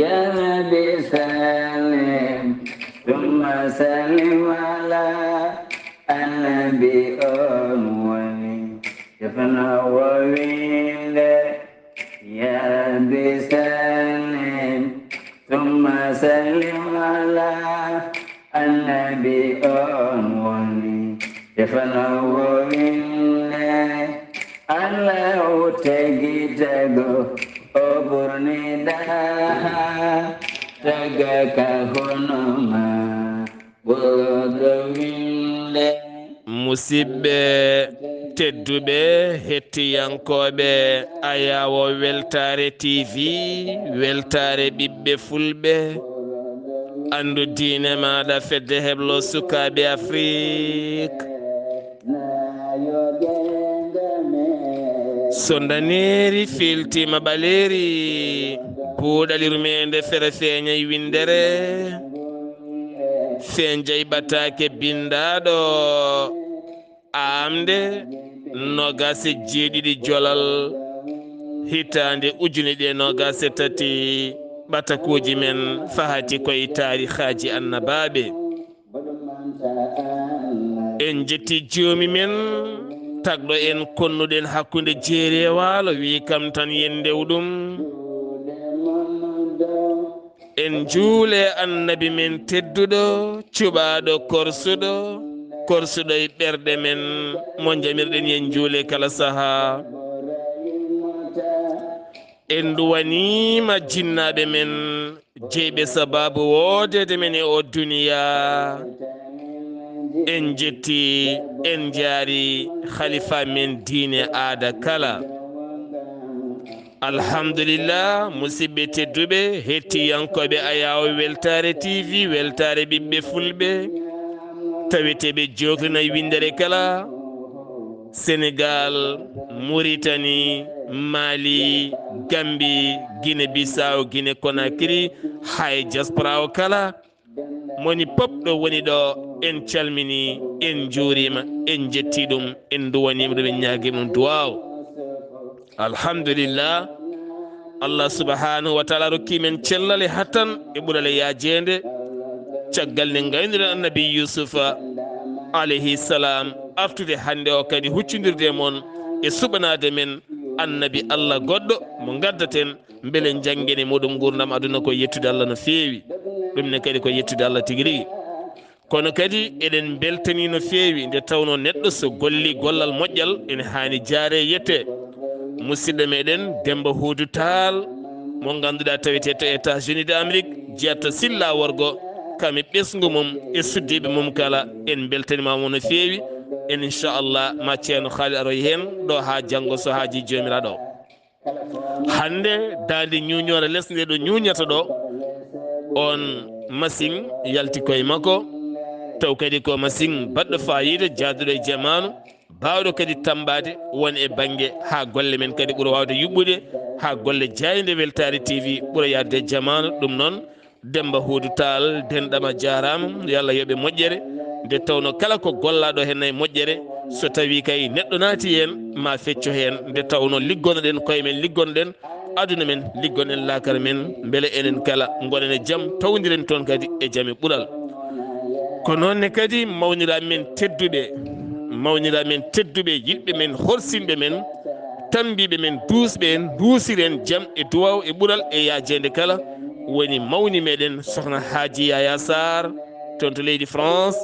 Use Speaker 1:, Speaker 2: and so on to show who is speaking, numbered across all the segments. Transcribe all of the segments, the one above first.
Speaker 1: يا نبي سلم ثم سلم على النبي أموي يفنى وويل يا نبي سلم ثم سلم على النبي أموي يفنى وويل الله تجيتك oburni daha taga kahonoma wodowinde
Speaker 2: musidɓe tedduɓe hettiyankoɓe ayawo weltare tv weltare ɓiɓɓe fulɓe andu diine maɗa fedde heblo sukaɓe afrique so daneri filtima ɓaleri buuɗalirmede fere feeñay windere fen jayɓatake bindaɗo amde nogase jeeɗiɗi jolal hitande ujune ɗe nogase tati ɓatakuji men fahati koye tarihaji annabaɓe en jetti joomi men tagɗo en konnuɗen hakkude jeeri e waalo wi kam tan yendew ɗum en juule annabi men tedduɗo cuɓaɗo korsuɗo e ɓerɗe men mo jamirɗen yen juule kala saaha en duwanima jinnaɓe men jeyɓe sababu woodede men e o duniya en jetti en jaari khalifa men diine aada kala alhamdulillah musidɓe tedduɓe hettiyankoɓe ayawo weltare tv weltare ɓiɓɓe fulɓe taweteɓe jokrinayi windere kala sénégal mauritanie mali gambi guine bissaw guine conakry hay diaspora o kala moni pop ɗo woni ɗo en calmini en juurima en jetti ɗum en duwanima ɗum en ñaagui ɗum duwaw alhamdulillah allah subhanahu wa taala rokkimen cellal e hattan e ɓurale yajede caggal nde gaydiren annabi yusufa alayhi salam artude hande o kadi huccodirde moon e suɓanade men annabi allah goɗɗo mo gaddaten beele janggene muɗum gurdam aduna ko yettude allah no feewi ɗumne kadi ko yettude allah tigui rigui kono kadi eɗen beltani no feewi nde tawno neɗɗo so golli gollal moƴƴal ene hani jaare yette musidɗo meɗen Demba Huudu Taal mo ganduɗa tawete to États-Unis d'Amérique jeyatta silla worgo kami ɓesgu mum e suddiɓe mum kala en beltanimamo no feewi en inchallah ma ceerno haali aroy hen ɗo ha janggo so haaji jomiraɗo hande dande ñuñore less nde ɗo ñuñata ɗo on machine yalti koye makko taw kadi ko machine baɗɗo fayida jaaduɗo e jamanu bawɗo kadi tambade won e banggue ha golle men kadi ɓuura wawde yuɓɓude ha golle jayde weltare tv ɓuura yadde e jamanu ɗum noon Demba Huudu Taal denɗama jarama yo Allah yooɓe moƴƴere nde tawno kala ko gollaɗo hen e moƴƴere so tawi kay neɗɗo naati hen ma fecco hen nde tawno liggonoɗen koye men liggonoɗen aduna men liggonen lakara men beele enen kala gonen e jaam tawdiren toon kadi e jaam e ɓuural ko noonne kadi mawniramen tedduɓe yiɗɓe men horsinɓe men tambiɓe men duusɓe en duusiren jaam e duwaw e ɓuural e yajede kala woni mawni meɗen sohna Haaji Yaya Sarr toon to leydi France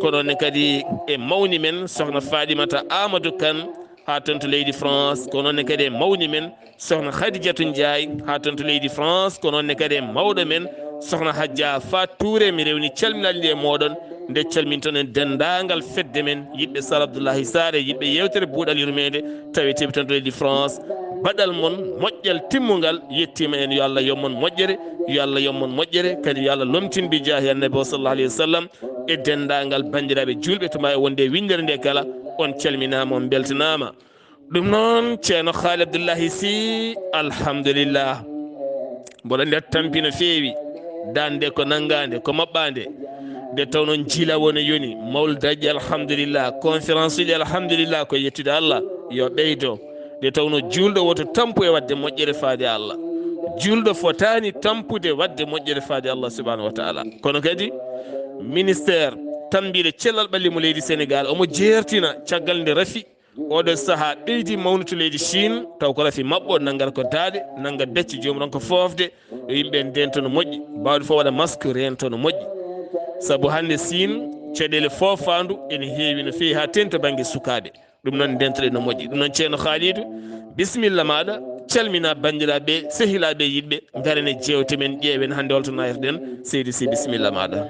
Speaker 2: ko noonne kadi e mawni men sohna Fadimata Amadou Kane ha toon to leydi France ko noonne kadi e mawni men sohna Khadidiatou Ndiaye ha toon to leydi France ko noonne kadi e mawɗo men sohna Hadja Fat Touré mi rewni calminalli e moɗon nde calminton en dendagal fedde men yiɓɓe Sar Abdoullahi Sare yiɓɓe yewtere buuɗal yurmede taweteɓe toon to leydi France baɗal mon moƴƴal timmugal yettima en yo Allah yommon moƴƴere yo Allah yommon moƴƴere kadi yo Allah lomtin bi jaahi annabi sallallahu alayhi wa sallam e dendagal bandiraɓe julɓe to mbawi wonde windere nde kala on calminama on beltanama ɗum noon ceerno Haali Abdoullahi Sy alhamdulillah mboɗo nder tampino feewi dande ko nangade ko maɓɓande nde tawno jiila wona yoni mawludaji alhamdulillah conférence uji alhamdulillah ko yettude Allah yo ɓeydo nde tawno julɗo woto tampu e wadde moƴƴere faade Allah julɗo fotani tampude wadde moƴƴere faade Allah subhanahu wa taala. Kono kadi ministére tambiɗe cellal ɓallimo leydi Sénégal omo jertina caggal nde rafi oɗo saaha ɓeydi mawnuto leydi Chine taw ko rafi mabɓo naggat ko daade naggat becce jomumen ko fofde yo yimɓe ndento no moƴƴi mbawde fof waɗa masque rento no moƴƴi saabu hande Chine caɗele fofandu ene heewi no feewi ha tengti to banggue sukaɓe ɗum noon dentoɗe no moƴƴi ɗum noon ceerno Khalidou bisimilla maɗa calmina bandiraɓe sehilaɓe yidɓe garen e jewte men ƴeewen hande holto nayirɗen seydi si bisimilla maɗa.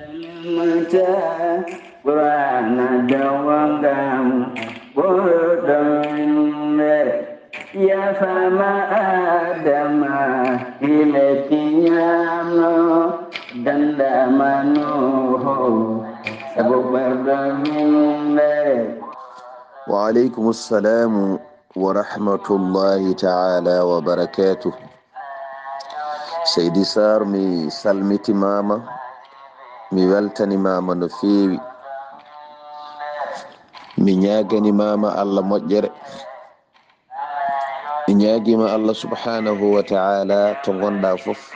Speaker 1: Ya fama adama ile kinyano danda manuho sabu berdamile.
Speaker 3: وعليكم السلام ورحمة الله تعالى وبركاته. سيدي سار مي سلمتي ماما مي weltani mama no feewi mi ñaagani mama Allah moƴƴere mi ñaagima Allah subhanahu wa ta'ala to gonɗa fof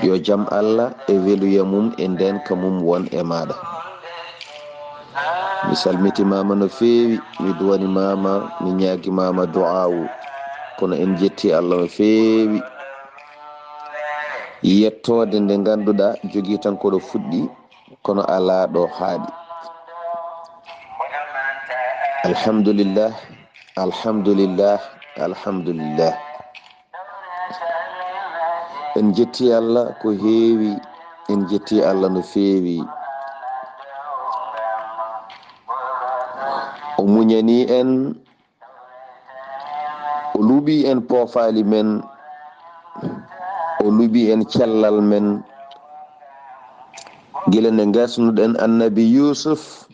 Speaker 3: yo jam Allah e weluya mum e ndenka mum won e maɗa. mi salmiti mama no feewi mi duwani mama mi ñaagi mama du'awu kono en jetti Allah no feewi yettode nde ganduɗa jogui tan koɗo fuɗɗi kono ala ɗo haaɗi. alhamdulillah alhamdulillah alhamdulillah en jetti Allah ko heewi en jetti Allah no feewi o muñani en o luuɓi en poofali men o luuɓi en cellal men gila nde gasnuɗen annabi Yusuf.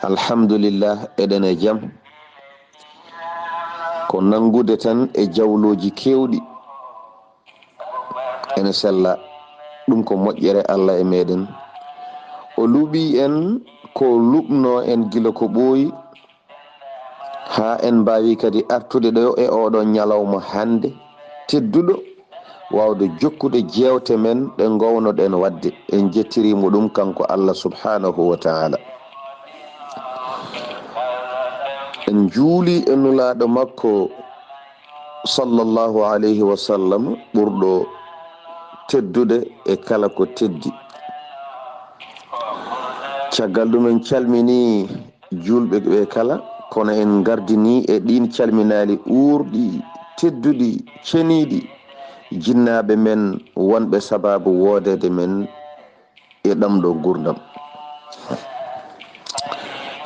Speaker 3: alhamdulillah eɗen e jaam ko nangude tan e jawloji kewɗi ene sella ɗum ko moƴƴere Allah e meɗen. o luuɓi en ko luɓno en gila ko ɓooyi ha en mbawi kadi artude ɗo e oɗo ñalawma hande tedduɗo wawde jokkude jewte men ɗe gownoɗen wadde en jettirimo ɗum kanko Allah subhanahu wa ta'ala. en juuli e nulaɗo makko sallallahu alayhi wa sallam ɓurɗo teddude e kala ko teddi. caggal ɗum en calmini julɓe ɓe kala kono en gardini e ɗin calminali urɗi tedduɗi ceniɗi jinnaɓe men wonɓe sababu wodede men e ɗamɗo gurdam.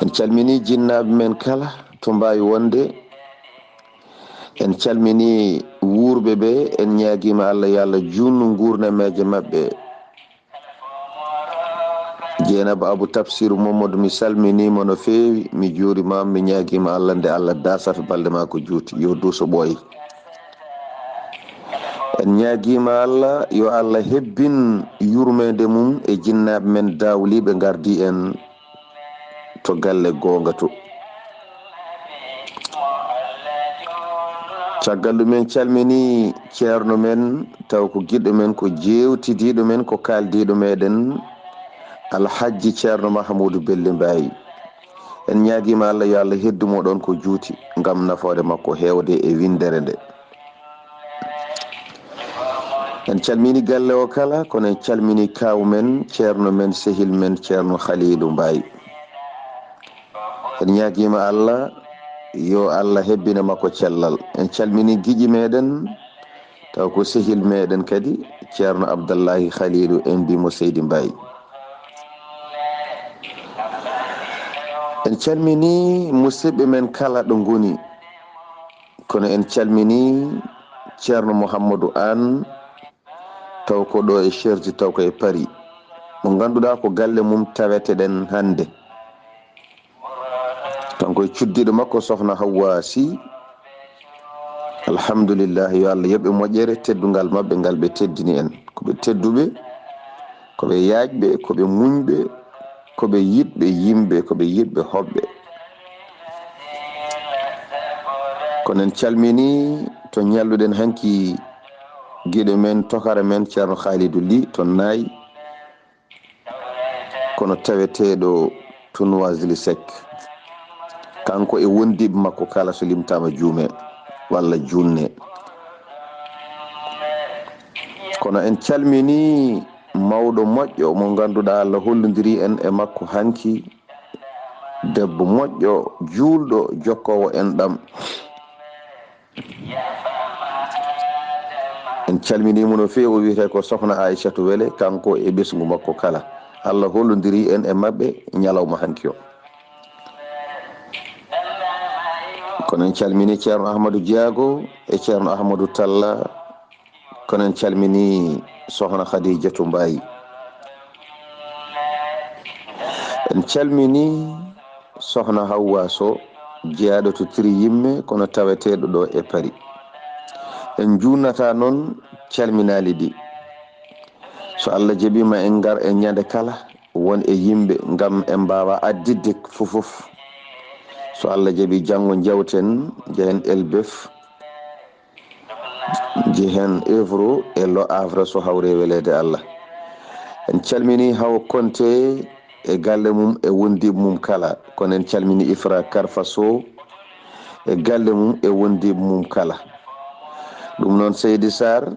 Speaker 3: en calmini jinnaɓe men kala to mbawi wonde en calmini wurɓe ɓe en ñaguima Allah yo Allah junnu gurnameje mabɓe. Dieynaba Abou Tafsir Mamadou mi salminima no feewi mi juurima mi ñaguima Allah nde Allah dasata balɗe ma ko juuti yo duuso ɓooyi. en ñaguima Allah yo Allah hebbin yurmede mum e jinnaɓe men dawliɓe gardi en to galle gonga to. caggal ɗum en calmini ceerno men taw ko giɗɗo men ko jewtidiɗo men ko kaldiɗo meɗen alhaji ceerno Mahamoudou Belli Mbayi. en ñaguima Allah yo Allah heddumo ɗon ko juuti gam nafode makko hewde e windere nde. en calmini galle o kala kono en calmini kaw men ceerno men sehil men ceerno Khalidou Mbayi. en ñaguima Allah yo Allah hebbina makko cellal. en calmini guiƴi meɗen taw ko sehil meɗen kadi ceerno Abdallahi Khalidou en mbimo Seydi Mbayi. en calmini musidɓe men kala ɗo goni kono en calmini ceerno Mouhamadou Anne taw ko ɗo e cherti taw ko e Paris mo ganduɗa ko galle mum taweteɗen hande kanko e cuddiɗo makko sohna Hawwa Sy. alhamdulillah yo Allah yoɓe moƴƴere teddugal mabɓe ngal ɓe teddini en koɓe tedduɓe koɓe yaajɓe koɓe muñɓe koɓe yiɗɓe yimɓe koɓe yiɗɓe hoɓɓe. kono en calmini to ñalluɗen hanki giɗo men tokare men ceerno Khalidou Ly to Naayi kono taweteɗo to Noisili Seck kanko e wondiɓe makko kala so limtama juume walla junne. Kono en calmini mawɗo moƴƴo mo ganduɗa Allah hollodiri en e makko hanki, debbo moƴƴo juulɗo jokkowo enɗam. En calminimo no fewi, o wiyete ko sohna Aissatou Wele, kanko e ɓesgu makko kala. Allah hollodiri en e mabɓe ñalawma hanki o. Kono en calmini ceerno Ahmadou Diago e ceerno Ahmadou Talla, kono en calmini sohna Khadijatou Mbayi. En calmini sohna Hawwa Sow, jeyaɗo to tiri yimme kono taweteɗo ɗo e Paris. En junnata noon calminali ɗi, so Allah jaɓima en gar e ñande kala won e yimɓe ngam en mbawa addidde fofof. So Allah jaɓi janngo jewten jehen Elbeuf, jehen Évro e Lo Havre so hawre welede Allah. En calmini Hawa Konté e galle mum e wondiɓe mum kala, kono en calmini Ifra Karfa Sow e galle mum e wondiɓe mum kala. Ɗum noon Seydi Sarr,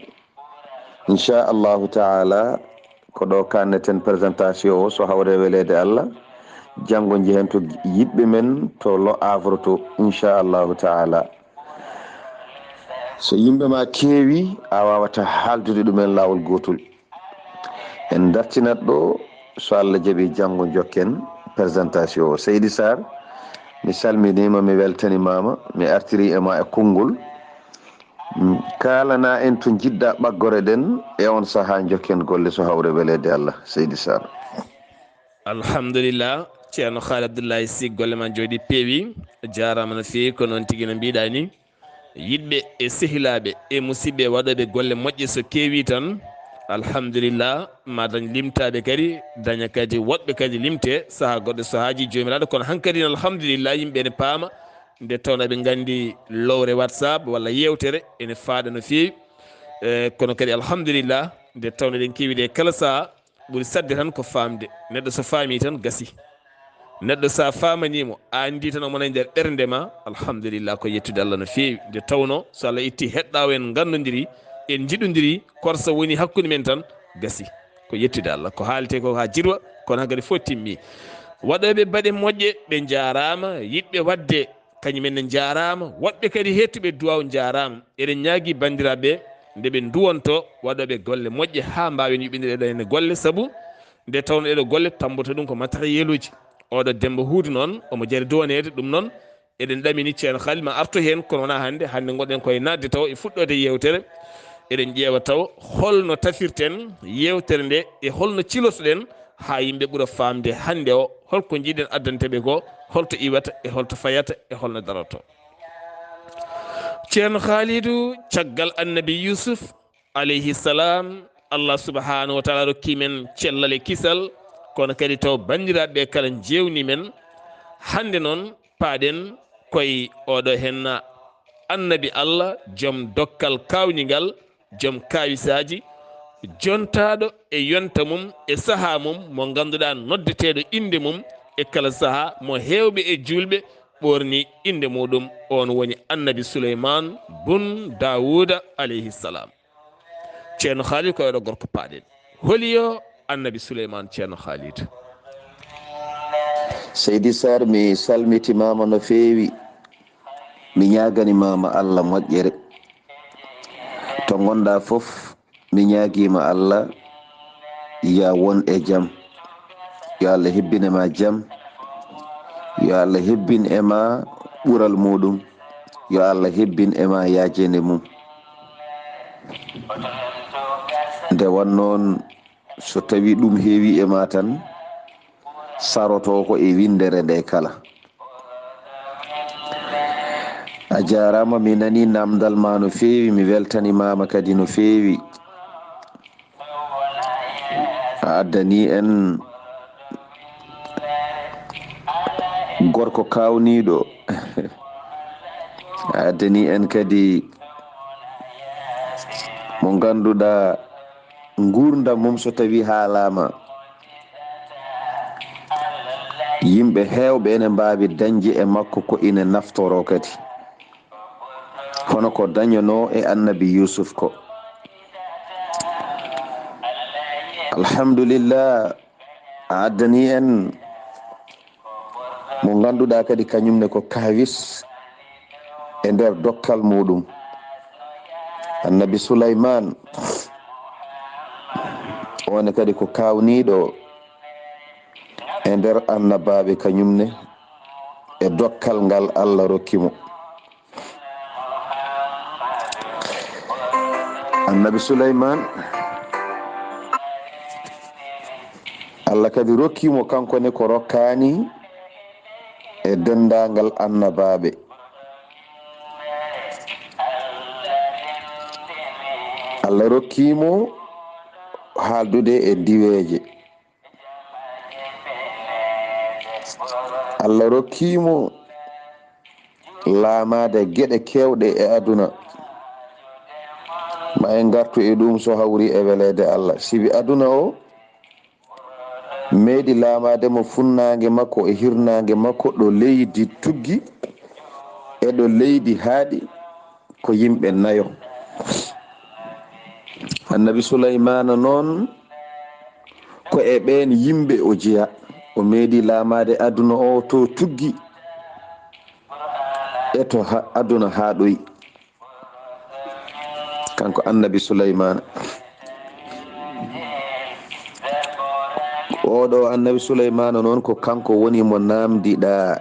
Speaker 3: inchallahu taala ko ɗo kanneten présentation o so hawre welede Allah. Janngo jehen to yiɓɓe men to Lo Havre to inchallahu taala. So yimɓe ma keewi a wawata haldude ɗumen lawol gotol. En dartinat ɗo so Allah jaɓi janngo jokken présentation o. Seydi Sarr, mi salminima, mi weltanimama, mi artiri e ma e konngol. Kalana en to jiɗɗa ɓaggore ɗen e on saaha jokken golle so hawre welede Allah. Seydi Sarr.
Speaker 2: Alhamdulillah, ceerno Khalid Abdoullahi Sy, golle ma jooɗi peewi, jarama no fewi ko noon tigui no mbiɗa ni. Yiɗɓe e sehilaɓe e musidɓe waɗoɓe golle moƴƴe so keewi tan alhamdulillah ma dañ limtaɓe kadi daña kadi woɗɓe kadi limte saaha goɗɗo so haaji jomiraɗo. Kono hankkadi alhamdulillah yimɓe ne paama nde tawno ɓe gandi lowre WhatsApp walla yewtere ene faaɗa no fewi. Kono kadi alhamdulillah nde tawno ɗen keewide kala saaha ɓuuri sadde tan ko famde. Neɗɗo so faami tan gasi, neɗɗo sa famanimo a andi tan omona e nder ɓernde ma, alhamdulillah ko yettude Allah no fewi. Nde tawno so Allah itti heɗɗawo en gandodiri en jiɗodiri korsa woni hakkude men tan gasi ko yettude Allah. Ko haalte ko ha jirwa, kono hankadi fof timmi. Waɗoɓe baɗe moƴƴe ɓe jarama, yiɗɓe wadde kañumen ne jarama, woɗɓe kadi hettuɓe duwaw jarama. Eɗen ñaagui bandiraɓe nde ɓe duwonto waɗoɓe golle moƴƴe ha mbawen yuɓinire ɗo henne golle, saabu nde tawno ɗeɗo golle tamboto ɗum ko matériel uji. Oɗo Demba Huudu noon omo jari duwanede, ɗum noon eɗen ɗamini ceerno Khalil ma artu hen, kono wona hande gonɗen koye nadde taw e fuɗɗode yewtere. Eɗen ƴeewa taw holno tafirten yewtere nde e holno cilotoɗen ha yimɓe ɓuura famde hande o holko jiiɗen addanteɓe ko, holto iwata e holto fayata e holno daroto. Ceerno Khalidou, caggal annabi Yusuf alayhi salam, Allah subhanahu wa taala rokki men cellal e kisal, kono kadi taw bandiraɓe kala jewni men. Hande noon paaɗen koye oɗo henna annabi Allah, joom dokkal kawnigal, joom kawisaji, jontaɗo e yonta mum e saaha mum mo ganduɗa noddeteɗo inde mum e kala saaha, mo hewɓe e julɓe ɓorni inde muɗum, on woni annabi Souleymane bun Dawuda alayhi salam. Ceerno Khalid ko oɗo gorko paaɗen, holiyo annabi Souleymane ceerno Khalid.
Speaker 3: Seydi Sarr, mi salmitimama no fewi, mi ñaganimama Allah moƴƴere. To gonɗa foof mi ñaguima Allah ya won e jaam, yo Allah hebbinema jaam, yo Allah hebbin ema ɓural muɗum, yo Allah hebbin ema yajede mum. Nde wannoon so tawi ɗum heewi ema tan saroto ko e windere nde kala. A jarama, mi nani namdal ma no fewi, mi weltanimama kadi no fewi. A addani en gorko kawniɗo a addani en kadi mo ganduɗa gurdam mum so tawi haalama yimɓe heewɓe ene mbawi dañde e makko ko ina naftoro kadi hono ko dañano e annabi yusuf ko. alhamdulillah a addani en mo ganduɗa kadi kañumne ko kawis e nder dokkal muɗum annabi Sulaiman one kadi ko kawniɗo e nder annabaɓe kañumne e dokkal ngal Allah rokkimo. annabi Sulaiman Allah kadi rokkimo kankone ko rokkani e dendagal annabaɓe. Allah rokkimo haaldude e diweje, Allah rokkimo laamade geɗe kewɗe e aduna ma en gartu e ɗum so hawri e welede Allah. sibi aduna o meeɗi laamade mo funnage makko e hirnage makko ɗo leydi tuggi e ɗo leydi haaɗi ko yimɓe nayo. annabi Sulaymana noon ko e ɓen yimɓe o jeeya o meeɗi laamade aduna o to tuggi e to aduna haaɗoyi kanko annabi Sulaymana. oɗo annabi Sulaymana noon ko kanko woni mo namdiɗa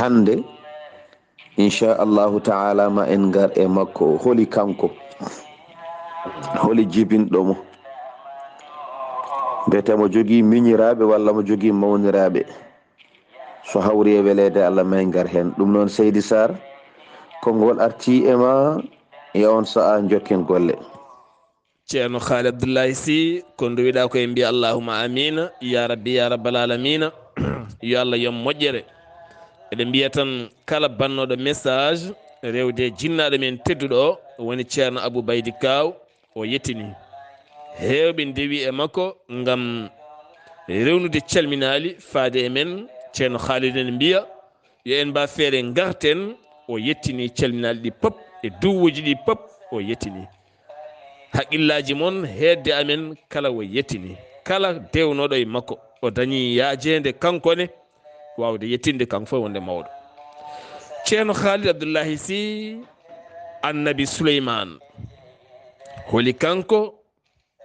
Speaker 3: hande inchallahu taala ma en gar e makko. holi kanko, holi jibinɗo mo, mbete mo jogui miñiraɓe walla mo jogui mawniraɓe. so hawri e welede Allah ma en gar hen. ɗum noon Seydi Sarr konngol arti e ma e on sa'a jokken golle.
Speaker 2: ceerno Khalid Abdoullahi Sy ko nduwiɗa koye mbiya allahuma amina ya rabbi ya rabbal alamina yo Allah yom moƴƴere. eɗen mbiya tan kala bannoɗo message rewde jinnaɗo men tedduɗo o woni ceerno Abou Baydy Kaw o yettini hewɓe ndewi e makko gam rewnude calminali faade e men. ceerno Khalid en mbiya yo en mba feere garten o yettini calminali ɗi pop e duwuji ɗi pop o yettini haqqillaji moon hedde amen kala o yettini kala dewnoɗo e makko o dañi yaajede kankone wawde yettinde kanko fof wonde mawɗo. ceerno Khalid Abdoullahi Sy annabi Souleymane holi kanko,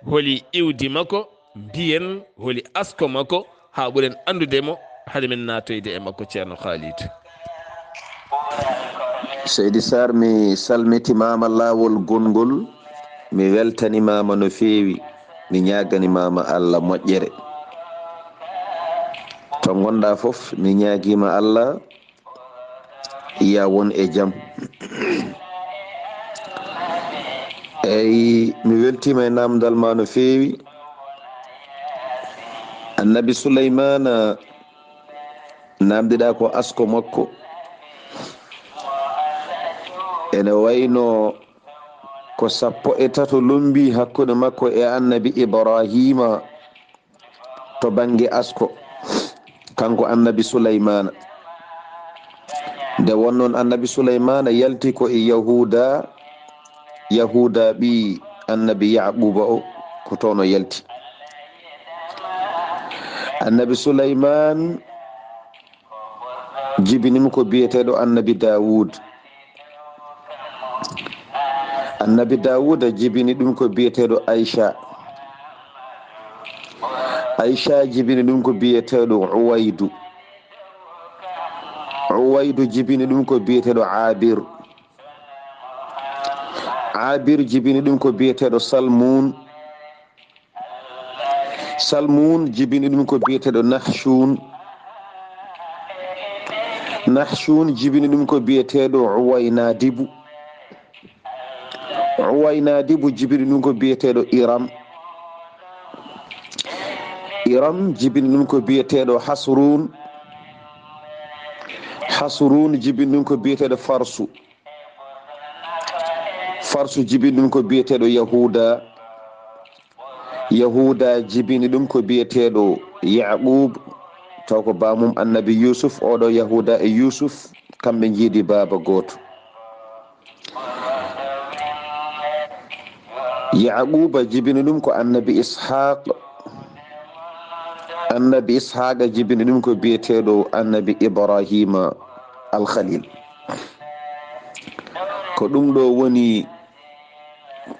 Speaker 2: holi iwdi makko, mbiyen holi asko makko ha ɓuuren andudemo hade men natoyde e makko. ceerno Khalid.
Speaker 3: Seydi Sarr mi salmitimama lawol gongol, mi weltanimama no feewi, mi ñaganimama Allah moƴƴere. to gonɗa foof mi ñaguima Allah ya won e jaam. eyyi mi weltima e namdal ma no feewi. annabi Souleymana namdiɗa ko asko makko ene wayno ko 13 lombi hakkude makko e annabi Ibrahima to banggue asko kanko annabi Souleymana. nde wonnoon annabi Souleymana yalti ko e yahuda ɓi annabi Yaquba o ko toon o yalti. annabi Souleymane jibinimo ko biyeteɗo annabi Dawud. annabi Dawuda jibini ɗum ko biyeteɗo Aisha. Aisha jibini ɗum ko biyeteɗo Uwaydu. Uwaydu jibini ɗum ko biyeteɗo Abir. Abir jibini ɗum ko biyeteɗo Salmun. Salmun jibini ɗum ko biyeteɗo Nahshun. Nahshun jibini ɗum ko biyeteɗo Uwaynadibu. Uwaynadibu jibini ɗum ko biyeteɗo Iram. Iram jibini ɗum ko biyeteɗo Hasrun. Hasrun jibini ɗum ko biyeteɗo Farsu. farsu jibini ɗum ko biyeteɗo yahuda. Yahuda jibini ɗum ko biyeteɗo yaqub, taw ko bamum annabi yusuf. oɗo yahuda e yusuf kamɓe jiidi baba goto. yaquba jibini ɗum ko annabi ishaq. annabi ishaqa jibini ɗum ko biyeteɗo annabi ibrahima alkhalil. ko ɗum ɗo woni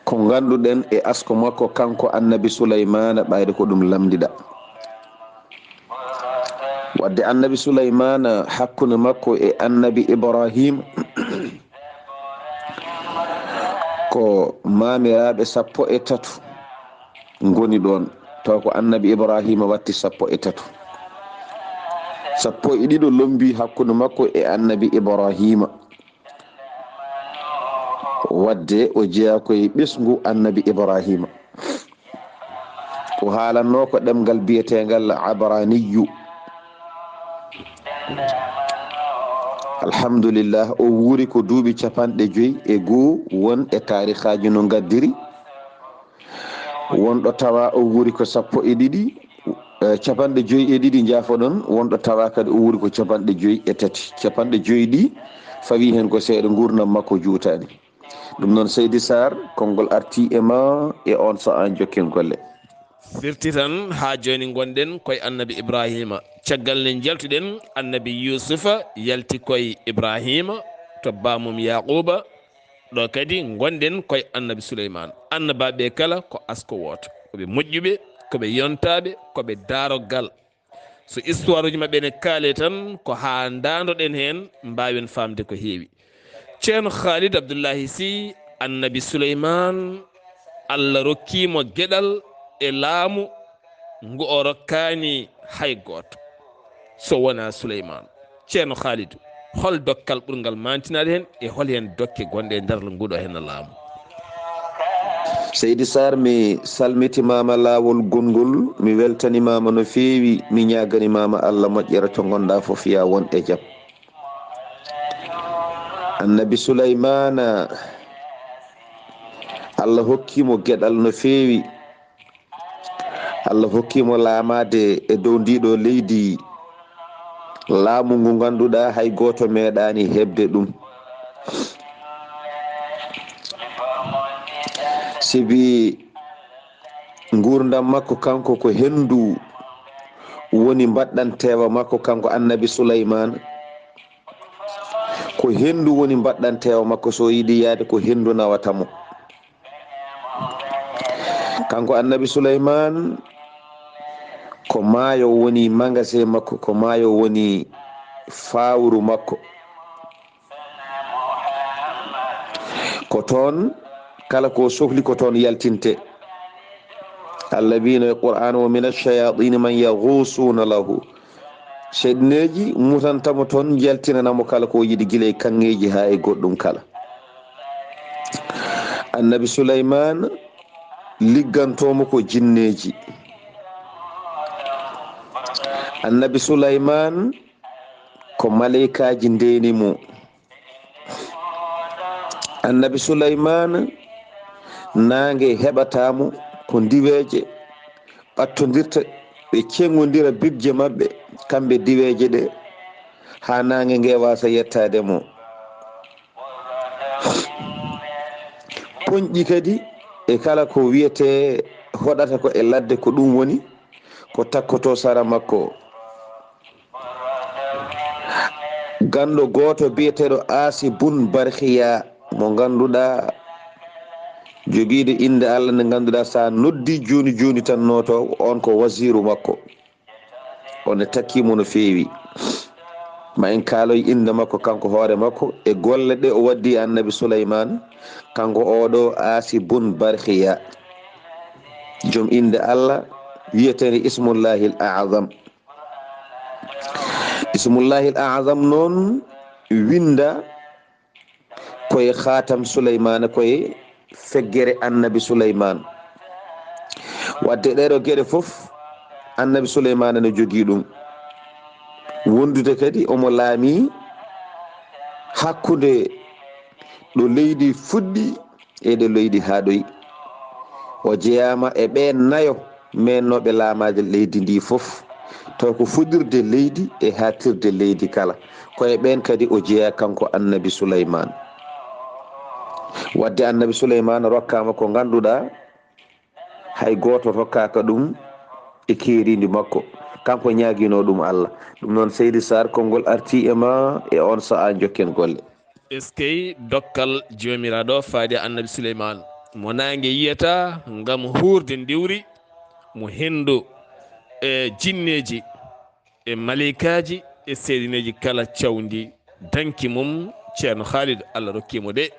Speaker 3: ko ganduɗen e asko makko kanko annabi sulaymana, ɓayde ko ɗum lamdiɗa. wadde annabi sulaymana hakkunde makko e annabi ibrahima ko mamiraɓe 13 goni ɗon, taw ko annabi ibrahima watti 13. 12 lombi hakkunde makko e annabi ibrahima, wadde o jeeya koye ɓesgu annabi ibrahima. o haalanno ko ɗemgal biyetegal abraniyu. alhamdulillah o wuuri ko duuɓi 51 won e tarihaji no gaddiri. wonɗo tawa o wuuri ko 12 52 jaafoɗon. wonɗo tawa kadi o wuuri ko 53. 50 ɗi fawi hen ko seeɗa, gurdam makko juutani. ɗum noon Seydi Sarr, konngol arti e ma e on so an jokken golle.
Speaker 2: firti tan ha joni gonɗen koye annabi ibrahima. caggal nde jaltuɗen annabi yusufa yalti koye ibrahima to bamum yaquba. ɗo kadi gonɗen koye annabi souleymane. annabaɓe kala ko asko woto, koɓe moƴƴuɓe, koɓe yontaɓe, koɓe darogal. so histoire uji mabɓe ne kaale tan ko ha dandoɗen hen mbawen famde ko heewi. ceerno Khalid Abdoullahi Sy, annabi souleymane allah rokkimo gueɗal e laamu ngu o rokkani hay goto so wona souleymane. ceerno Khalid, hol dokkal ɓurgal mantinade hen e hol hen dokke gonɗe e nder nguɗo hen laamu?
Speaker 3: Seydi Sarr, mi salmitimama lawol gongol, mi weltanimama no feewi, mi ñaganimama Allah moƴƴere to gonɗa foof ya won e jaam. annabi souleymana Allah hokkimo gueɗal no feewi. Allah hokkimo laamade e dow ndiɗo leydi, laamu ngu ganduɗa hay goto meeɗani hebde ɗum. sibi gurdam makko kanko ko hendu woni mbaɗɗantewa makko, kanko annabi souleymane ko hendu woni mbaɗɗantewa makko. so yiiɗi yaade ko hendu nawatamo. kanko annabi souleymane ko maayo woni magasin makko, ko maayo woni fawru makko. ko toon kala ko sohli ko toon yaltinte. allah wino e qur'an wa min ash-shayatin man yaghusuna lahu. seyɗineji mutantamo toon jaltinanamo kala ko yiɗi, guila e kanŋeji ha e goɗɗum kala. annabi souleymane liggantomo ko jinneji. annabi souleymane ko maleykaji ndenimo. annabi souleymane nangue heɓatamo ko ndiweje ɓattodirta ɓe cengodira bibje mabɓe kamɓe diweje ɗe ha nangue ngue wasa yettademo. poñƴi kadi e kala ko wiyete hoɗata ko e ladde, ko ɗum woni ko takkoto sara makko. ganɗo goto biyeteɗo asi bun barkiya mo ganduɗa joguiɗo inde Allah nde ganduɗa sa noddi joni joni tan noto on ko wasiru makko. on e takkimo no feewi. ma en kaaloy inde makko kanko hoore makko e golle ɗe o waddi annabi souleymane. kanko oɗo asi bun barkiya, joom inde Allah wiyetene ismullahi al azam. ismullahi al azam noon winda koye khatam souleymane, koye feggere annabi souleymane. wadde ɗeɗo gueɗe foof annabi souleymane ne jogui ɗum. wondude kadi omo laami hakkude ɗo leydi fuɗɗi eɗe leydi ha ɗoyi o jeyama e ɓe nayo mennoɓe laamaji leydi ndi fof taw ko fuɗirde leydi e hatirde leydi kala koye ɓen kadi o jeeya kanko annabi Souleymane. wadde annabi Souleymane rokkama ko ganduɗa hay goto rokkaka ɗum e keridi makko, kanko ñaguino ɗum Allah. ɗum noon Seydi Sar konngol arti e ma e on saha jokken golle.
Speaker 2: eskey dokkal jomiraɗo faade annabi Souleymane mo nangue yiyata gam hurde ndiwri mo hendo e jinneji e malikaji e seedineji kala cawdi danki mum ceerno Khalid Allah rokkimo de.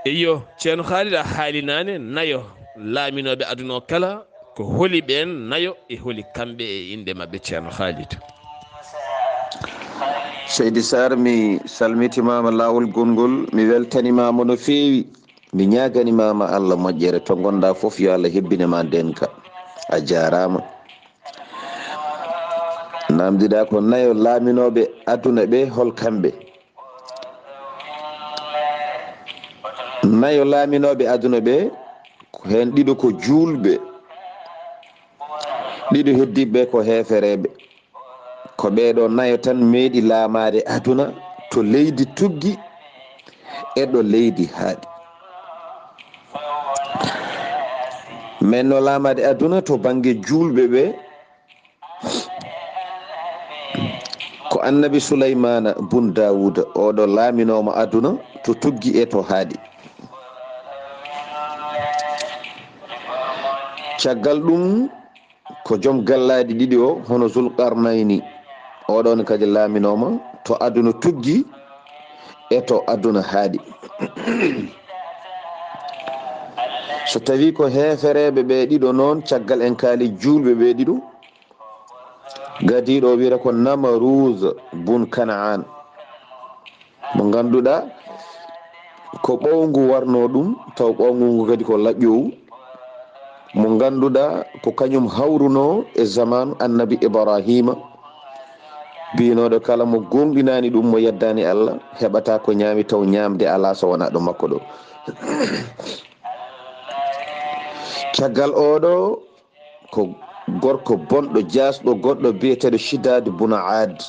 Speaker 2: eyo ceerno Khalid a haalinane nayo laaminoɓe aduna o kala ko holi ɓen nayo e holi kamɓe e inde mabɓe ceerno Khalid.
Speaker 3: Seydi Sar mi salmitimama lawol gongol, mi weltanimama no feewi, mi ñaganimama Allah moƴƴere to gonɗa foof yo Allah hebbinema ndenka. A jarama. namdiɗa ko nayo laaminoɓe aduna ɓe hol kamɓe. nayo laaminoɓe aduna ɓe hen ɗiɗo ko julɓe, ɗiɗo heddiɓe ko hefereɓe. ko ɓeɗo nayo tan meeɗi laamade aduna to leydi tuggi e ɗo leydi haaɗi. men no laamade aduna to banggue julɓe ɓe ko annabi Souleymana bun Dawuda oɗo laaminoma aduna to tuggi e to haaɗi. caggal ɗum ko joom gallaɗi ɗiɗi o hono Zulqarnayni oɗon kadi laaminoma to aduna tuggi e to aduna haaɗi. so tawi ko hefereɓe ɓe ɗiɗo noon caggal en kaali julɓe ɓe ɗiɗo gadiɗo wiyata ko Namaruz bun Kanaan mo ganduɗa ko ɓowngu warno ɗum taw ɓowngu ngu kadi ko laƴƴowu mo ganduɗa ko kañum hawruno e zaman annabi Ibrahima binoɗo kala mo gonɗinani ɗum mo yeddani Allah heɓata ko ñaami taw ñamde ala so wona ɗo makko ɗo. caggal oɗo ko gorko bonɗo jasɗo goɗɗo biyeteɗo Shidad bun Ad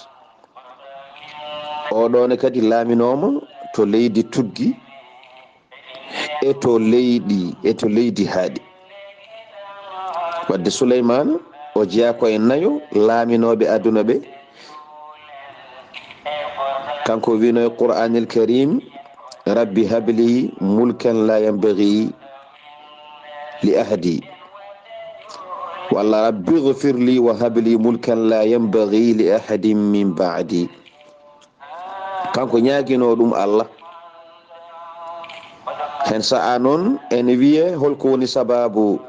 Speaker 3: oɗone kadi laaminoma to leydi tuggi e to leydi haaɗi. wadde Souleymane o jeeya koye nayo laaminoɓe aduna ɓe, kanko wino e Qur'anil Karim rabbi habli mulkan la yanbaghi li ahadi walla rabbi ghfir li wa habli mulkan la yanbaghi li ahadin min ba'di. kanko ñaguino ɗum Allah. hen sa'a noon ene wiye holko woni sababu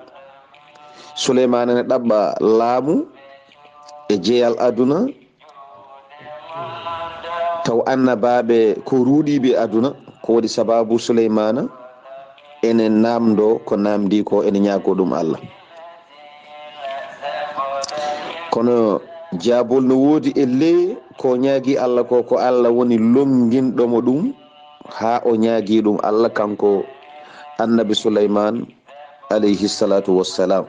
Speaker 3: Souleymane ne ɗaɓɓa laamu e jeeyal aduna taw annabaɓe ko ruuɗiɓe aduna ko waɗi sababu Souleymane ene namdo ko namdi ko ene ñaago ɗum Allah. kono jaabol no woodi e ley ko ñaagi Allah ko Allah woni longinɗomo ɗum ha o ñaagi ɗum Allah kanko annabi Souleymane alayhi salatu wassalam.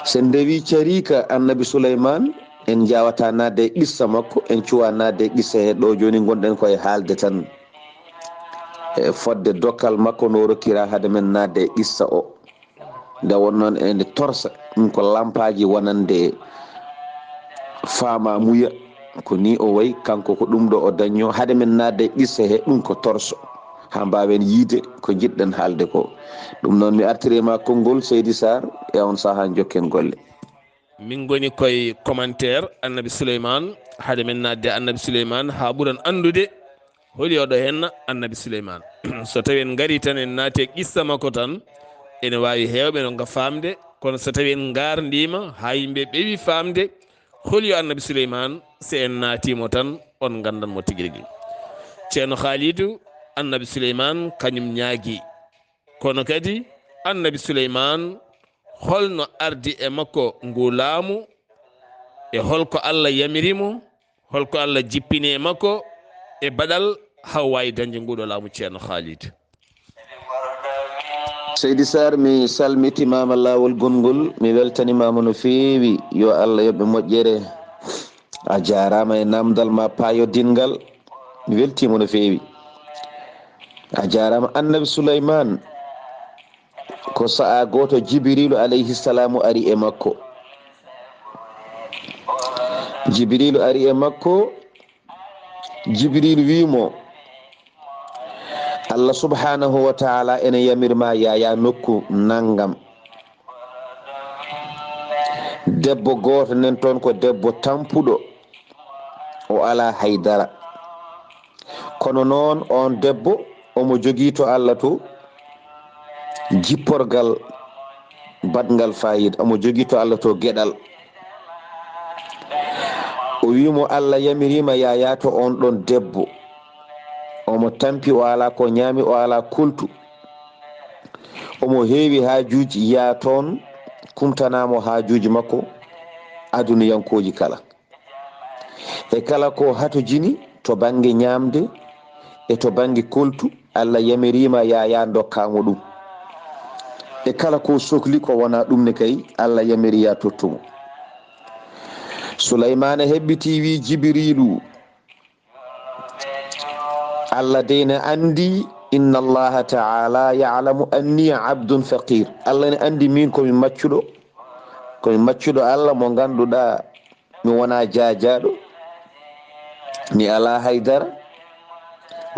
Speaker 3: sen ndewi carika annabi Souleymane en jawata nadde qissa makko, en cuwa nadde qissa he ɗo joni gonɗen koye haalde tan e fodde dokkal makko no rokkira hade men nadde qissa o nde wonnoon ende torsa ɗum ko lampaji wonande faama muya ko ni o wayi kanko ko ɗum ɗo o dañño hade men nadde qissa he ɗum ko torso ha mbawen yiide ko jiɗɗen haalde ko. ɗum noon mi artirema konngol Seydi Sar e on saha jokken golle.
Speaker 2: min goni koye commentaire annabi Souleymane hade men nadde annabi Souleymane ha ɓuuran andude holi oɗo henna annabi Souleymane. so tawi en gari tan en naati qissa makko tan ene wawi hewɓe no nga famde, kono so tawi en gardima ha yimɓe ɓeewi famde holi yo annabi Souleymane se en naatimo tan on gandanmo tigui rigui. ceerno Khalidou annabi Souleymane kañum ñaagui, kono kadi annabi Souleymane holno ardi e makko ngu laamu e holko Allah yamirimo, holko Allah jippini e makko e baɗal haw wawi dañde nguɗo laamu ceerno Khalid.
Speaker 3: seydi sar mi salmitimama lawol gongol mi weltanimama no feewi yo Allah yoɓe moƴƴere a jarama e namdal ma paayo dingal mi weltima no feewi a jarama. annabi Souleymane ko sa'a goto Jibrilu alayhi salamu ari e makko. Jibrilu ari e makko, Jibrilu wimo Allah subhanahu wa ta'ala ene yamirma yaya nokku nangam. Debbo goto nen toon ko debbo tampuɗo o ala haydara, kono noon on debbo omo jogui to Allah to jipporgal badgal fayida, omo jogui to Allah to gueɗal. O wimo Allah yamirima yaya to on ɗon debbo omo tampi, o ala ko ñaami, o ala kultu, omo heewi haajuji, ya toon kumtanamo haajuji makko aduniyankoji kala e kala ko hato jini to bange ñamde e to bange kultu. Allah yamirima yaya dokkamo ɗum e kala ko sohli ko wona ɗum ne kay Allah yamiri ya tottumo. Souleymane hebbiti wi Jibrilu Allah deyne andi inna allaha ta'ala ya'lamu anni abdun faqir. Allah ne andi min komi maccuɗo Allah mo ganduɗa mi wona jajaɗo, mi ala haydara,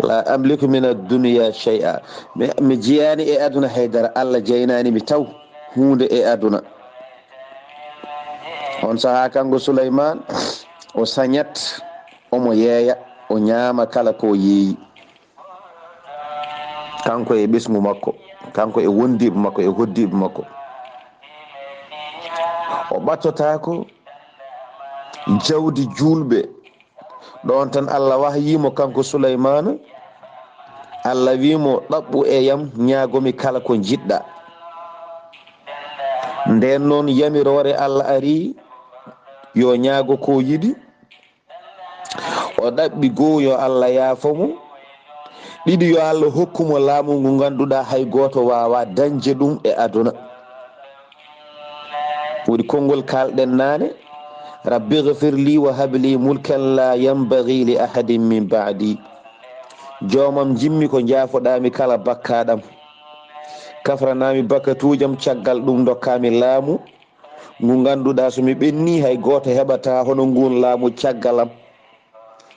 Speaker 3: la amliku min ad-dunya shay'a, mi jeyani e aduna haydara. Allah jeynani mi taw hunde e aduna. On saha kanko Souleymane o sañat, omo yeeya, o ñaama kala ko yeeyi, kanko e ɓesgu makko, kanko e wondiɓe makko, e hoddiɓe makko. O ɓattotako jawdi julɓe ɗon tan Allah wahyimo kanko Souleymane. Allah wimo ɗaɓɓu e yam ñaagomi kala ko jiɗɗa. Nden noon yamirore Allah ari yo ñaago ko yiɗi. O ɗaɓɓi goo yo Allah yaafomo, ɗiɗi yo Allah hokkumo laamu ngu ganduɗa hay goto wawa dañde ɗum e aduna. woni konngol kalɗen nane, rabbi ghfir li wa habli mulkan la yanbaghi li ahadin min ba'di. jomam jimmi ko jaafoɗami kala bakkaɗam, kafranami bakatujam, caggal ɗum dokkami laamu ngu ganduɗa somi ɓenni hay goto heɓata hono ngun laamu caggalam.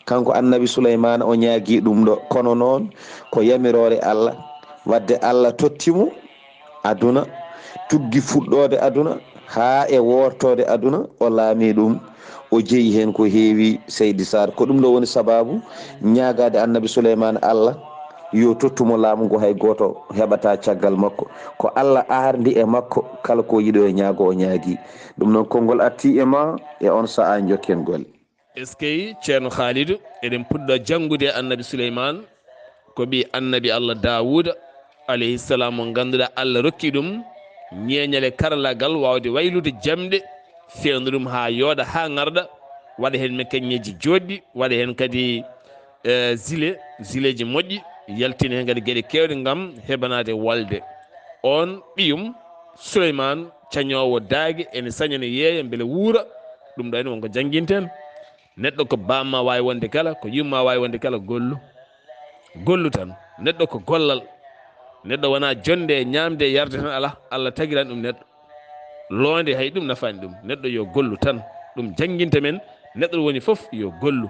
Speaker 3: kanko annabi Souleymane o ñaagui ɗum ɗo, kono noon ko yamirore Allah, wadde Allah tottimo aduna, tuggi fuɗɗode aduna ha e wortode aduna, o laami ɗum, o jeeyi hen ko heewi. Seydi Sar, ko ɗum ɗo woni sababu ñaagade annabi Souleymane Allah yo tottumo laamu ngo hay goto heɓata caggal makko, ko Allah ardi e makko kala ko yiɗo e ñaago o ñaagui ɗum. noon konngol atti e ma e on sa'a jokken golle.
Speaker 2: est ce que ceerno Khalidou eɗen puɗɗo janngude annabi Souleymane ko ɓi annabi Allah Dawouda alayhi salam mo ganduɗa Allah rokki ɗum ñeñale karallagal wawde waylude jamɗe, fewnu ɗum ha yooɗa ha garɗa, waɗa hen mécanisme joɗɗi, waɗa hen kadi zileji moƴƴi, yaltina hen kadi gueɗe kewɗe gam heɓanade walde. on ɓiyum Souleymane cañowo dague ene saña ne yeeya beele wuura. ɗum ɗo ene wonko jangguinten. neɗɗo ko bamma wawi wonde kala, ko yumma wawi wonde kala, gollu tan. neɗɗo ko gollal, neɗɗo wona jonde e ñamde e yarde tan ala. Allah tagiran ɗum neɗɗo, loonde hay ɗum nafani ɗum. neɗɗo yo gollu tan, ɗum jangguinta men. neɗɗo woni foof yo gollu,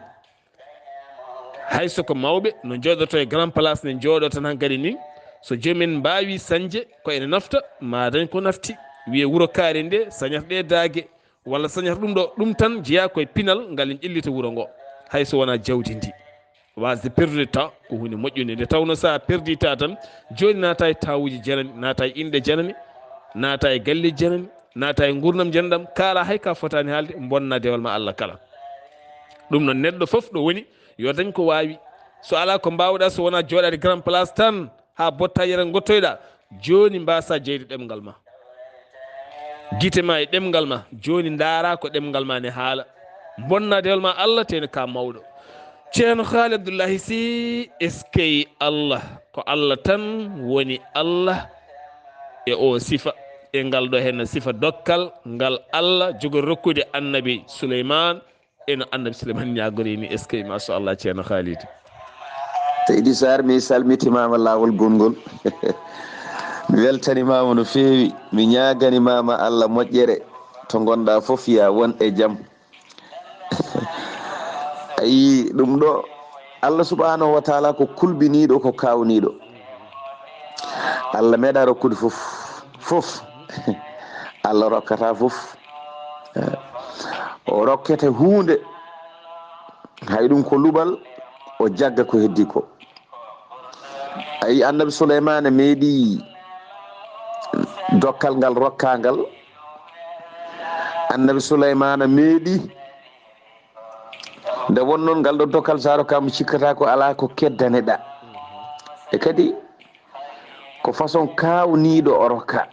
Speaker 2: haysoko mawɓe no jooɗoto e grand place ne jooɗo tan hankkadi ni. so jomumen mbawi sañde ko ene nafta, ma dañ ko nafti. wiye wuuro kaari nde sañata ɗe dague, walla sañata ɗum ɗo, ɗum tan jeeya koye pinal ngal en ƴellita wuuro ngo, hayso wona jawdi ndi. wasde perdude temps ko hunde moƴƴude. nde tawno sa perdi ta tan, joni naata e tawuji janani, naata e inɗe janani, naata e galleji janani, naata e gurdam janɗam, kaala hay ka fotani haalde, bonna dewal ma Allah kala. ɗum noon neɗɗo foof ɗo woni yo dañ ko wawi. so ala ko mbawɗa, so wona jooɗade grand place tan ha botta yere gottoyɗa, joni mbasa jeyde ɗemgal ma, guite ma e ɗemgal ma, joni daara ko ɗemgal ma ne haala. bonna dewal ma Allah tene ka mawɗo. ceerno haali abdoullahi si eskey allah ko allah tan woni allah e o sifa e ngal ɗo henno sifa dokkal ngal allah jogo rokkude annabi souleyman eno annabi souleyman ñagori ni eskey machallah ceerno haalidi
Speaker 3: Seydi Sarr mi salmitimama lawol gongol mi weltanimama no feewi mi ñaganimama Allah moƴƴere to gonɗa foof ya won e jaam ayi ɗum ɗo Allah subhanahu wa taala ko kulbiniɗo ko kawniɗo Allah meeɗa rokkude fof Allah rokkata fof o rokkete hunde hay ɗum ko luɓal o jagga ko heddi ko ayi annabi Souleymane meeɗi dokkal ngal rokkangal annabi Souleymane meeɗi nde wonnon ngal ɗo dokkal sa rokkama cikkata ko ala ko keddaneɗa e kadi ko façon kawniɗo o rokka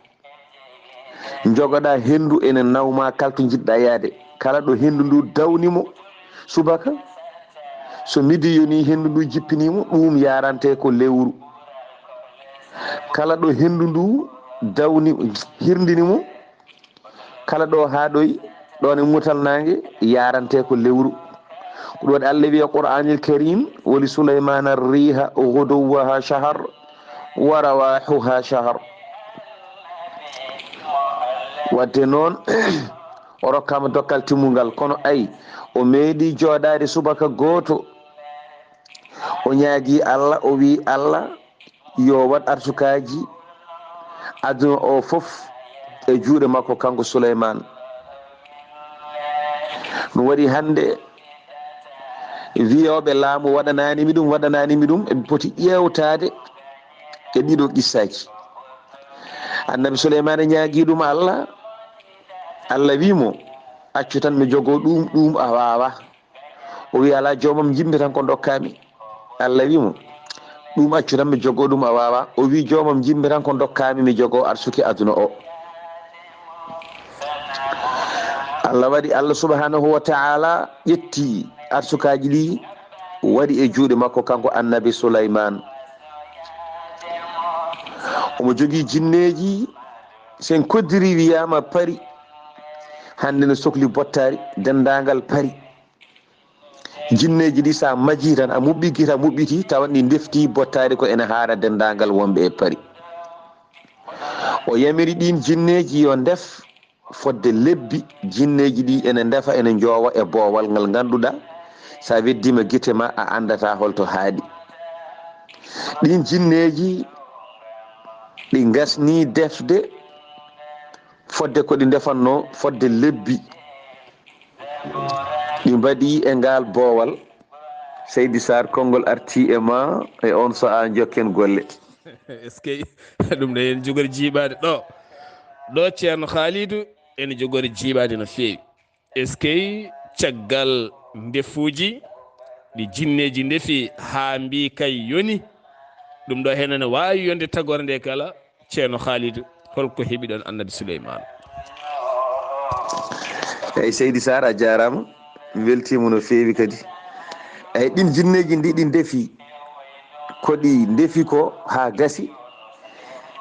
Speaker 3: jogoɗa hendu ene nawma kalto jiɗɗa yaade kala ɗo hendu ndu dawnimo subaka so midi yoni hendu ndu jippinimo ɗum yarante ko lewru kala ɗo hendu ndu dawni hirdinimo kala ɗo haɗoy ɗon e mutal nangue yarante ko lewru ko ɗon Allah wiya qur'anil karim wali souleymana riha ghuduwaha shahar wa rawahuha shahar wadde noon o rokkama dokkal timmugal kono ayi o meeɗi joɗade subaka goto o ñaagui Allah o wi Allah yo wat arsukaji aduna o foof e juuɗe makko kanko Souleymane ɗum waɗi hande wiyoɓe laamu waɗananimi ɗum eɓe poti ƴewtade e ɗiɗo qissaji annabi Souleymane ñaagui ɗum Allah wimo accu tan mi jogo ɗum a wawa o wi ala jomam jimmi tan ko dokkami Allah wimo ɗum accu tan mi jogo ɗum a wawa o wi jomam jimmi tan ko dokkami mi jogo arsuki aduna o Allah waɗi Allah subhanahu wa ta'ala ƴetti arsukaji ɗi waɗi e juuɗe makko kanko annabi Souleymane omo jogui jinneji sen koddiri wiyama pari hande ne sohli bottari dendagal pari jinneji ɗi sa maji tan a muɓɓiti tawan ɗi defti bottari ko ene haara dendagal wonɓe e pari o yamiri ɗin jinneji yo def fodde lebbi jinneji ɗi ene defa ene jowa e boowal ngal ganduɗa sa weddima guite ma a andata holto haaɗi ɗin jinneji ɗi gasni defde fodde ko ɗi defanno fodde lebbi ɗi mbaɗi e ngal boowal Seydi Sarr konngol arti e ma e on saha jokken golle
Speaker 2: est ce que ɗum ɗo en jogori jiiɓade ɗo ceerno Khalidou ene jogori jiiɓade no feewi est ce que caggal ndefuji ɗi jinneji ndefi ha mbi kay yoni ɗum ɗo hen ne wawi yonde tagore nde kala ceerno Khalidou holko heeɓi ɗon annabi Souleymane
Speaker 3: eyyi Seydi Sarr a jarama mi weltima no feewi kadi eyyi ɗin jinneji ndi ɗi deefi koɗi deefi ko ha gasi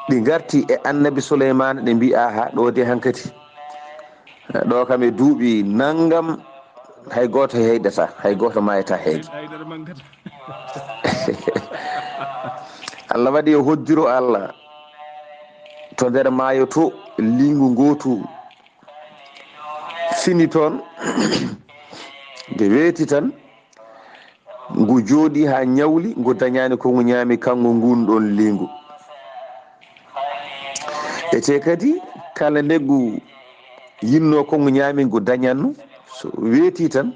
Speaker 3: ɗi garti e annabi Souleymane ɗe mbi aha ɗo de hankkadi ɗo kam e duuɓi naggam hay goto heydata hay goto mayata heyde Allah waɗi e hoddiro Allah to nder maayo to lingu gotu fini toon nde weeti tan ngu jooɗi ha ñawli ngu dañani ko ngu ñaami kanko ngun ɗon lingu ete kadi kala nde yinno ko ngu ñaami ngu dañanno so weeti tan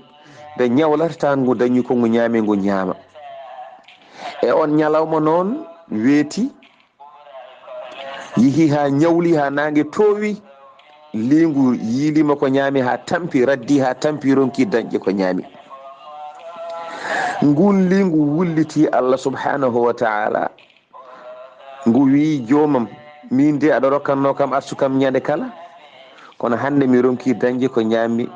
Speaker 3: nde ñawlata tan ngu dañi ko ngu ñaami ngu ñaama e on ñalawma noon weeti yihi ha ñawli ha nangue towi lingu yiilima ko ñaami ha tampi raddi ha tampi ronki dañƴe ko ñaami ngun lingu wulliti Allah subhanahu wa ta'ala ngu wi jomam min de aɗa rokkanno kam arsu kam ñande kala kono hande mi ronki dañƴe ko ñaami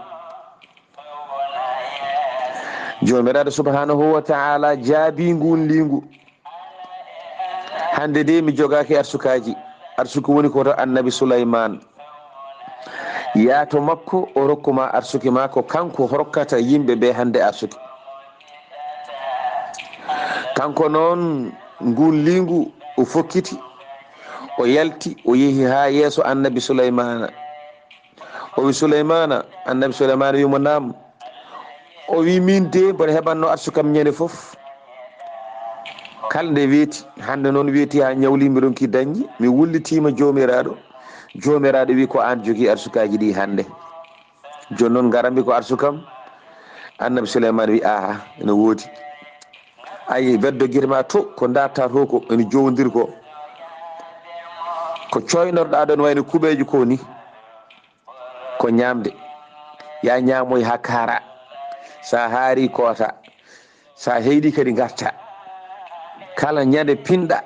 Speaker 3: jomiraɗo subhanahu wa taala jaabi ngun lingu hande de mi jogaki arsukaji. Arsuki woni koto annabi Sulaiman. Yaato makko o rokkuma arsuki ma ko kanko hokkata yimɓe ɓe hande arsuki. Kanko noon ngun lingu o fokkiti o yalti o yehi ha yeeso annabi Sulaymana. O wi Sulaymana, annabi Sulaymana wimo nam. O wi min de mboɗo heɓanno arsukam ñande fof. Kala nde weeti hande noon weeti ha ñawli mi ronki dañƴi mi wullitima jomiraɗo. Jomiraɗo wi ko an jogui arsukaji ɗi hande. Joni noon garambi ko arsukam. Annabi Sulaymana wi aha ene woodi. Ayi weddo guirma to ko datta to ko ene jowodiri ko coynorɗa ɗon wayno kuɓeji ko ni ko ñamde. Ya ñamoy ha kaara, sa haari koota, sa heyɗi kadi garta. Kala ñande pinɗa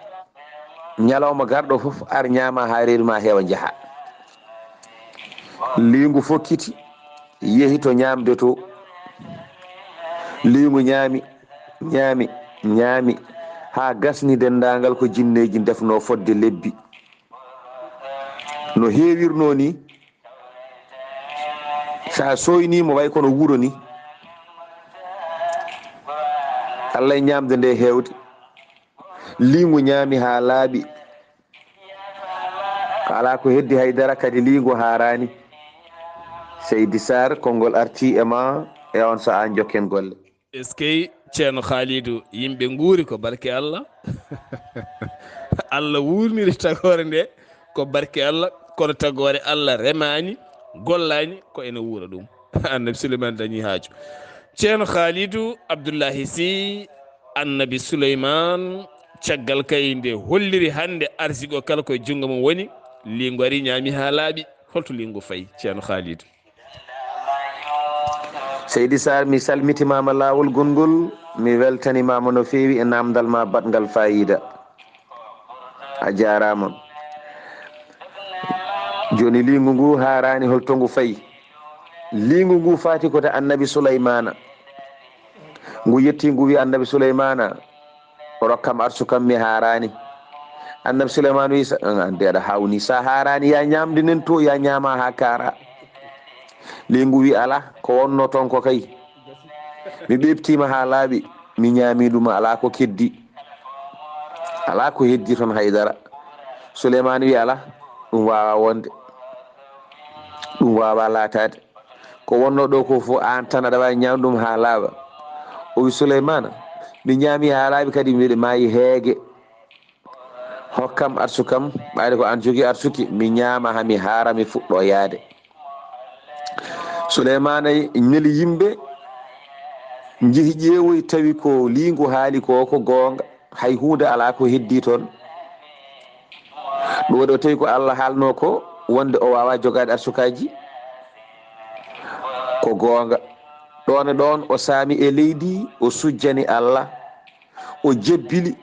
Speaker 3: ñalawma garɗo fof ar ñama ha reedu ma heewa jaaha. Lingu fokkiti yehi to ñamde to. Lingu ñaami ha gasni dendagal ko jinneji defno fodde lebbi no heewirno ni. Sa soynimo way kono wuro ni. Allah e ñamde nde hewde. Lingu ñaami ha laaɓi, ala ko heddi haydara kadi lingu harani. Seydi Sar konngol arti e ma e on saha jokken golle.
Speaker 2: est ce que ceerno Khalidou yimɓe nguuri ko barke Allah. Allah wurniri tagore nde ko barke Allah, kono tagore Allah remani gollani ko ene wuura ɗum. Annabi Souleymane dañi haaju. Ceerno Khalidou Abdoullahi Sy, annabi Souleymane caggal kay nde holliri hande arsigo kala koye jungo mum woni, lingu ari ñaami ha laaɓi. Holto lingu fayi ceerno Khalidou?
Speaker 3: Seydi Sar mi salmitimama lawol gongol, mi weltanimama no fewi e namdal ma batgal fayida. A jarama. Joni lingu ngu harani holto ngu fayi. Lingu ngu fati kota annabi Sulaymana. Ngu yetti ngu wi annabi Sulaymana rokkam arsukam mi harani. Annabi Sulaymana wi ande aɗa hawni, sa harani ya ñamde nen to ya ñama ha kara. Lingu wi ala ko wonno ton ko kay mi ɓeftima ha laaɓi mi ñaami ɗum ala ko keddi, ala ko heddi toon haydara. Souleymane wi ala ɗum wawa wonde, ɗum wawa latade, ko wonno ɗo ko fof an tan aɗa wawi ñaam ɗum ha laaɓa. O wi Souleymane mi ñaami ha laaɓi kadi mbiɗe maayi heege, hokkam arsukam ɓayde ko an jogui arsuki mi ñaama ha mi haara mi fuɗɗo yaade. Souleymane ñeli yimɓe jeehi ƴeewoy tawi ko lingu haali ko gonga, hay hunde ala ko heddi toon. ɗum waɗi o tawi ko Allah haalno ko wonde o wawa jogade arsukaji ko gonga. ɗon e ɗon o saami e leydi, o sujjani Allah, o jebbili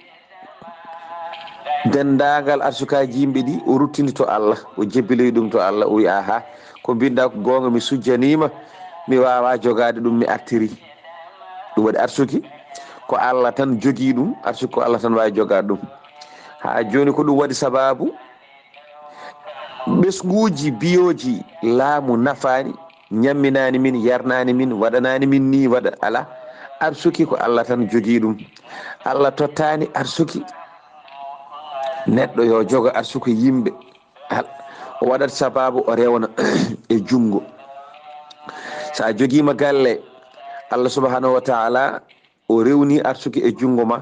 Speaker 3: dendagal arsukaji yimɓe ɗi, o ruttini to Allah, o jebbiloyi ɗum to Allah. O wi aha ko mbinɗa ko gonga, mi sujjanima, mi wawa jogade ɗum, mi artiri. ɗum waɗi arsuki ko Allah tan jogui ɗum, arsuki ko Allah tan wawi jogade ɗum. Ha joni ko ɗum waɗi sababu ɓesguji biyoji laamu nafani, ñamminani min, yarnani min, waɗanani min ni waɗa ala. Arsuki ko Allah tan jogui ɗum. Allah tottani arsuki neɗɗo yo jogo arsuki yimɓe, o waɗat sababu o rewna e jungo. Sa joguima galle, Allah subhanahu wa ta'ala o rewni arsuki e jungo ma,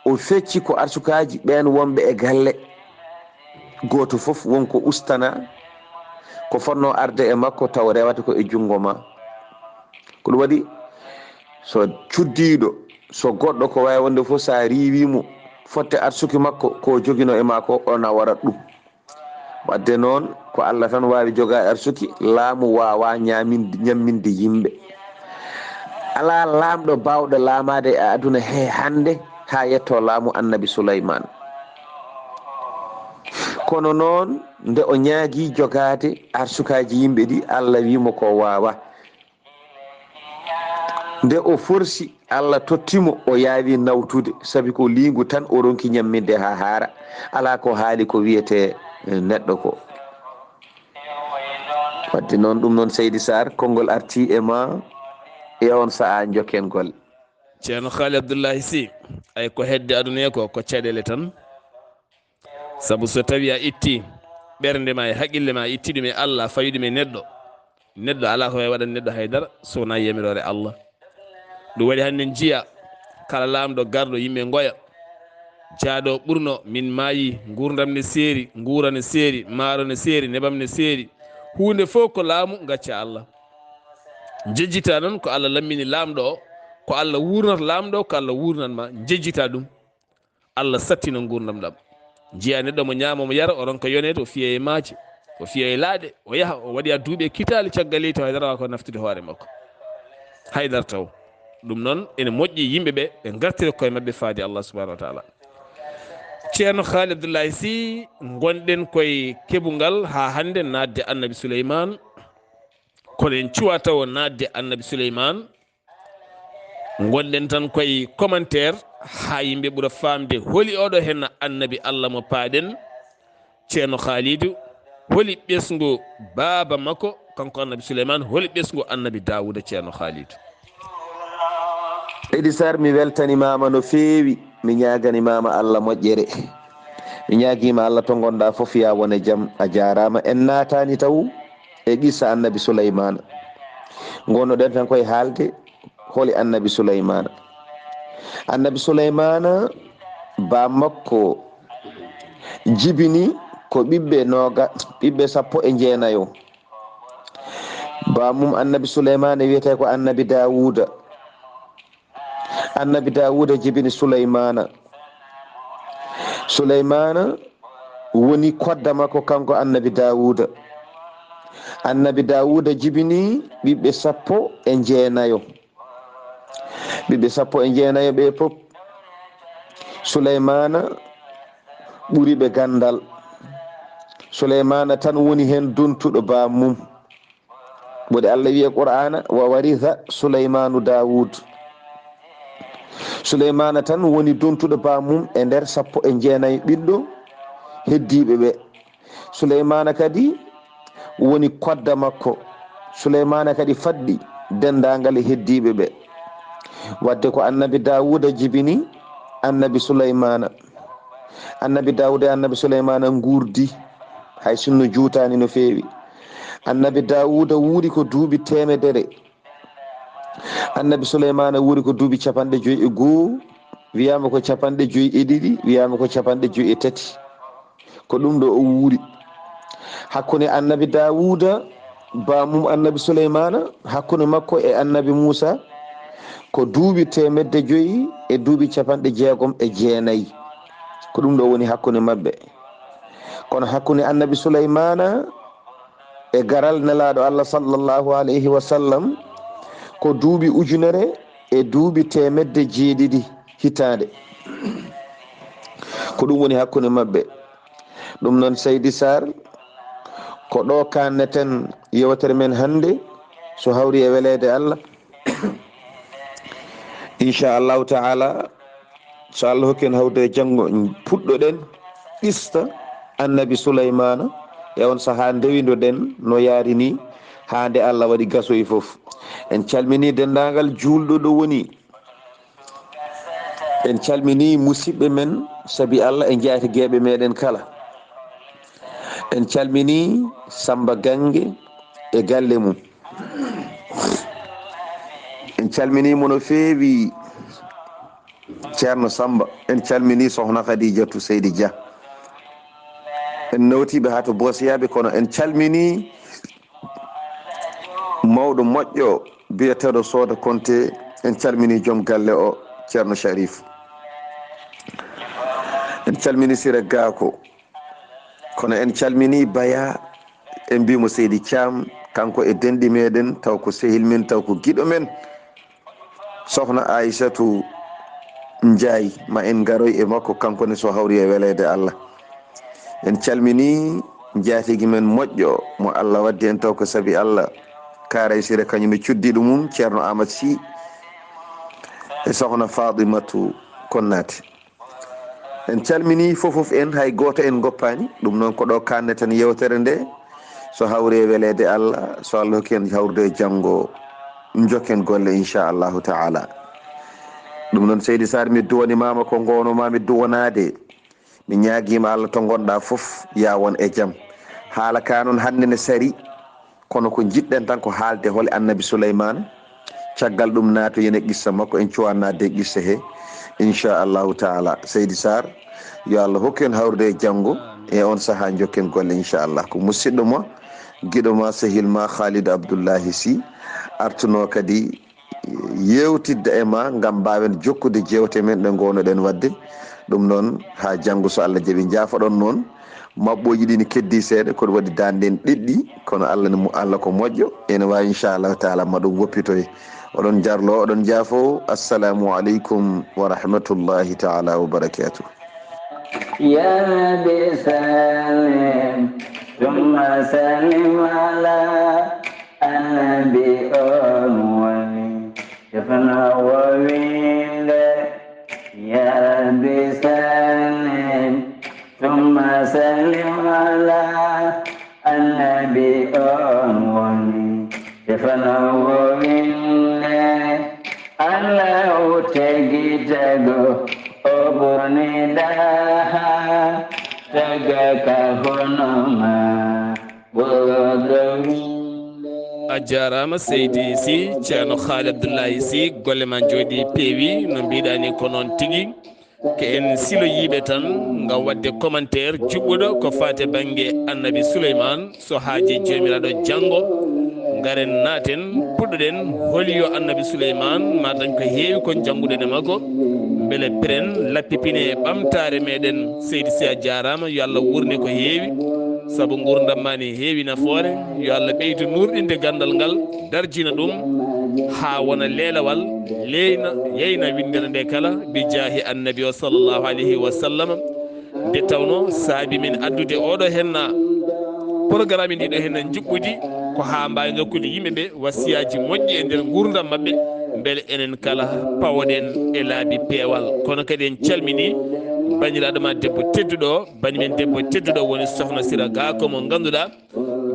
Speaker 3: o fecci ko arsukaji ɓen wonɓe e galle goto foof wonko ustana ko fonno arde e makko taw rewata ko e jungo ma. ko ɗum waɗi so cuddiɗo, so goɗɗo ko wawi wonde foof sa riwimo fotte arsuki makko ko joguino e ma ko, ona warat ɗum. wadde noon ko Allah tan wawi jogade arsuki, laamu wawa ñamminde yimɓe. ala laamɗo bawɗo laamade e aduna he hande ha yetto laamu annabi Souleymane. kono noon nde o ñaagui jogade arsukaji yimɓe ɗi, Allah wimo ko wawa. nde o forsi Allah tottimo o yaawi nawtude sabi ko liingu tan o ronki ñamminde ha haara ala ko haali ko wiyete neɗɗo ko wadde noon ɗum noon Seydi Sarr konngol arti e ma e on saha jokken golle.
Speaker 2: ceerno Haali Abdoullahi Sy ay ko hedde aduna ko caɗele tan sabu so tawi a itti ɓernde ma e haqqille ma itti ɗum e Allah fawi ɗum e neɗɗo ala ko waɗa neɗɗo haydara sowona yamirore Allah ɗum waɗi hannde jiya kala lamɗo garɗo yimɓe goya jaaɗo ɓurno min maayi gurdam ne seeri guura ne seeri maaro ne seeri nebam ne seeri hunde fof ko laamu gacca Allah jejjita noon ko Allah lammini lamɗo o ko Allah wurnata lamɗo o ko Allah wurnatma jejjita ɗum Allah sattina gurdam ɗam jiya neɗɗo mo ñaama mo yara o ronka yonede o fiya e maaje o fiya e laaɗe o yaha o waɗi a duuɓe kitali caggal leydi haydara wa ko naftude hoore makko haydara taw ɗum noon ene moƴƴi yimɓeɓe ɓe gartire koye mabɓe faade Allah subahanahu wa taala. ceerno Haali Abdoullahi Sy gonɗen koye keɓugal ha hande nadde annabi Souleymane kono en cuwa taw nadde annabi Souleymane gonɗen tan koye commentaire ha yimɓe ɓuura famde holi oɗo hen annabi Allah mo paaɗen ceerno Khalidou holi ɓesgu baaba makko kanko annabi Souleymane holi ɓesgu annabi Dawouda ceerno Khalidou.
Speaker 3: Seydi Sarr mi weltanimama no feewi mi ñaganimama Allah moƴƴere mi ñaguima Allah to gonɗa foof ya wone jaam a jarama en natani taw e qissa annabi Souleymane gonnoɗen tan koye haalde holi annabi Souleymane ba makko jibini ko ɓiɓɓe 19 ba mum annabi Souleymane wiyete ko annabi Dawouda jibini Souleymane woni kodda makko kanko annabi Dawouda jibini ɓiɓɓe 19 ɓiɓɓe 19 ɓe fof Souleymane ɓuri ɓe gandal Souleymane tan woni hen dontuɗo ba mum ɓode Allah wiye Qur'ana wa waritha Souleymanu Dawud Souleymane tan woni dontuɗo ba mum e nder 19 ɓiɗɗo heddiɓe ɓe Souleymane kadi woni kodda makko Souleymane kadi fadɗi dendagal heddiɓe ɓe wadde ko annabi Dawuda jibini annabi Souleymane annabi Dawuda e annabi Souleymane gurdi hay sinno juutani no feewi annabi Dawuda wuuri ko duuɓi 100 annabi Souleymane wuuri ko duuɓi 51 wiyama ko 52 wiyama ko 53 ko ɗum ɗo o wuuri hakkunde annabi Dawuda bamum annabi Souleymane hakkunde makko e annabi Moussa ko duuɓi 500 e duuɓi 69 ko ɗum ɗo woni hakkunde mabɓe kono hakkunde annabi Souleymane e garal nelaɗo Allah sallallahu alayhi wa sallam ko duuɓi 100 e duuɓi 700 hitande ko ɗum woni hakkunde mabɓe ɗum noon Seydi Sarr ko ɗo kanneten yewtere men hande so hawri e welede Allah inchallahu taala so Allah hokki en hawde janggo puɗɗoɗen qissa annabi Souleymane e on saaha ndewidoɗen no yaari ni ha nde Allah waɗi gasoyi foof en calmini dendagal julɗo ɗo woni en calmini musidɓe men saabi Allah e jaatigueɓe meɗen kala en calmini Samba Gange e galle mum en calminimo no feewi ceerno Samba en calmini sohna Khadijatou Seydi Dia en nawtiɓe ha to Bosiyaɓe kono en calmini mawɗo moƴƴo biyeteɗo Soda Konté en calmini joom galle o ceerno Sharif en calmini Sira Gako kono en calmini Baya en mbimo Seydi Thiam kanko e denɗi meɗen taw ko sehil men taw ko giɗo men sohna Aissatou Ndiaye ma en garoy e makko kanko ne so hawri e welede Allah en calmini jaatigui men moƴƴo mo Allah waddi en taw ko saabi Allah Karay Sira kañum e cuddiɗo mum ceerno Amadou Sy e sohna Fatimatu Konnati. En calmini fofof en, hay goto en goppani. Ɗum noon ko ɗo kanne tan yewtere nde, so hawre welede Allah, so Allah hokki en hawrude janggo jokken golle inchallahu taala. ɗum noon Seydi Sar mi duwanimama ko gonoma mi duwanade, mi ñaguima Allah to gonɗa foof ya won e jaam. haala ka noon hande ne sari, kono ko jiɗɗen tan ko haalde hole annabi Souleymane, caggal ɗum naato yene qissa makko en cuwannade qissa he inchallahu taala. Seydi Sar, yo Allah hokku en hawrude e janggo e on saaha jokken golle inchallah. ko musidɗo ma guiɗo ma sehil ma Khalid Abdoullahi Sy artuno kadi yewtidde e ma gam mbawen jokkude jewte men ɗe gownoɗen wadde. ɗum noon ha janggo so Allah jaaɓi. jaafoɗon noon mabɓoji ɗi ne keddi seeɗa, koɗo waɗi dande en ɗiɗɗi, kono Allah ko moƴƴo, ene wawi inchallahu taala ma ɗum woppitoye. oɗon jarlo, oɗon jaafo. assalamu aleykum wa rahmatullahi taala wa barakatuh.
Speaker 1: يا نبي سلم ثم سلم على النبي أولي يفنى وويل. يا نبي سلم ثم سلم على النبي أولي يفنى وويل. الله تجيتك oborni daha tagaka honoma bodowi.
Speaker 2: a jarama Seydi Sy, ceerno Khalid Abdoullahi Sy, golle ma jooɗi peewi no mbiɗani ko noon tigui. ko en silo yiɓe tan ngam wadde commentaire juɓɓuɗo ko fate banggue annabi Souleymane, so haaji jomiraɗo janggo garen naaten puɗɗoɗen holiyo annabi Souleymane, ma dañ ko heewi kon jangguɗen e makko, beele pren lappipine ɓamtare meɗen. Seydi Sy a jarama, yo Allah wurne ko heewi, saabu gurdam ma ne heewi nafoore. yo Allah ɓeydu nurɗinde gandal ngal, darjina ɗum ha wona leelawal, leyna yeyna windere nde kala bi jaahi annabi o sallllahu alayhi wa sallam. nde tawno saabi min addude oɗo henna programme ɗiɗo henna juɓɓudi ko ha mbawi dokkude yimɓeɓe wasiyaji moƴƴi e nder gurdam mabɓe, beele enen kala pawoɗen e laabi peewal. kono kadi en calmini baniraɗo ma debbo tedduɗo o, banimen debbo tedduɗo woni sohna Sira Gako mo ganduɗa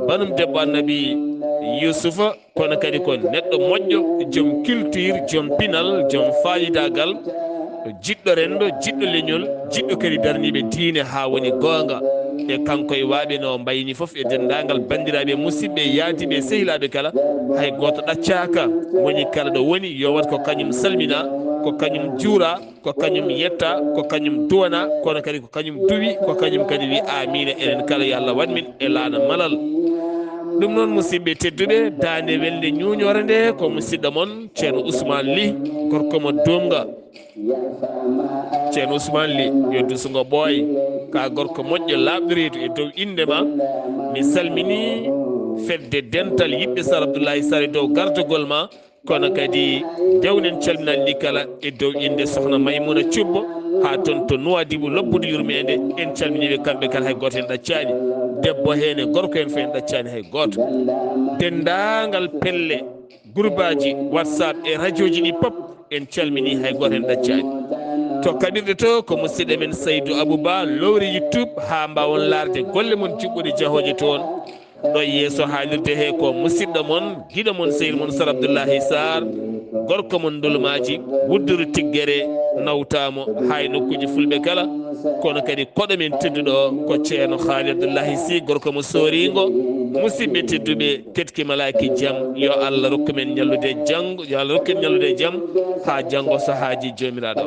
Speaker 2: banum debbo annabi Youssoufa, kono kadi ko neɗɗo moƴƴo, joom culture, joom pinal, joom fayidagal, jiɗɗo rendo, jiɗɗo leñol, jiɗɗo kadi darniɓe diine ha woni gonga. e kanko e waaɓe no mbayni foof e dendagal bandiraɓe musidɓe yaadiɓe sehilaɓe kala, hay goto ɗaccaka woni kala ɗo woni yo wat ko kañum salmina, ko kañum juura, ko kañum yetta, ko kañum duwana, kono kadi ko kañum duwi, ko kañum kadi wi amina. enen kala yo Allah waɗmin e laana malal. ɗum noon musidɓe tedduɓe, dande welde ñuñore nde ko musidɗo moon ceerno Ousmane Ly, gorko mo Dumga. ceerno Ousmane Ly yo dusugo ɓooy, ka gorko moƴƴo laɓɗorido e dow indema. mi salmini fedde dental yiɓɓe Sar Abdoullahi Sar e dow gardogol ma, kono kadi dewnen calminalɗi kala e dow inde sohna Maymuna Thioubbo ha toon to Nouadhibou lobbude yurmede. en calminiɓe kamɓe kala, hay goto en ɗaccani, debbo hen e gorko en fo en ɗaccani hay goto. dendagal pelle groupe aji WhatsApp e radio ji ɗi pop en calmini, hay goto en ɗaccani. to kaɓirɗe to ko musidɗo men Saydou Abouba lowri YouTube ha mbawon larde golle mon juɓɓude jahoje toon. ɗo yeeso haalirde he ko musidɗo moon guiɗo moon sehil moon Sar Abdoullahi Sar, gorko mon dulumaji, wudduru tiggere nawtamo hay nokkuji fulɓe kala. kono kadi koɗo men tedduɗo ko ceerno Khalid Abdoullahi Sy, gorko mo Soringo. musidɓe tedduɓe ketki malaki jaam, yo Allah rokku men ñallude janggo, yo Allah rokku en ñallude jaam ha janggo so haaji jomiraɗo.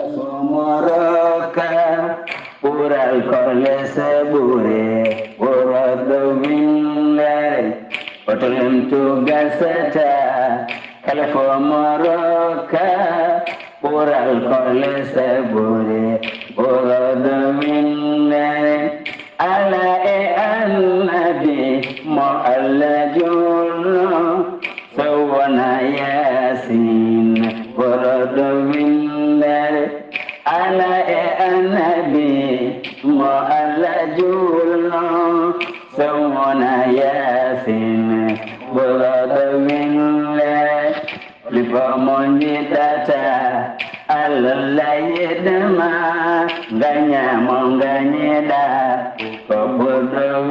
Speaker 1: ɓural kole saɓure ɓurɗo windere otolem tugasata kala fo moroka. ɓural kole saɓure ɓurɗo windere ala e annabi mo Allah junno sowona yasin ɓurɗo windere. ala e annabi mo Allah julno sowona yasin ɓurɗo windere. lipo mo jiɗata Lalayedama ganya monganyeda Kobodo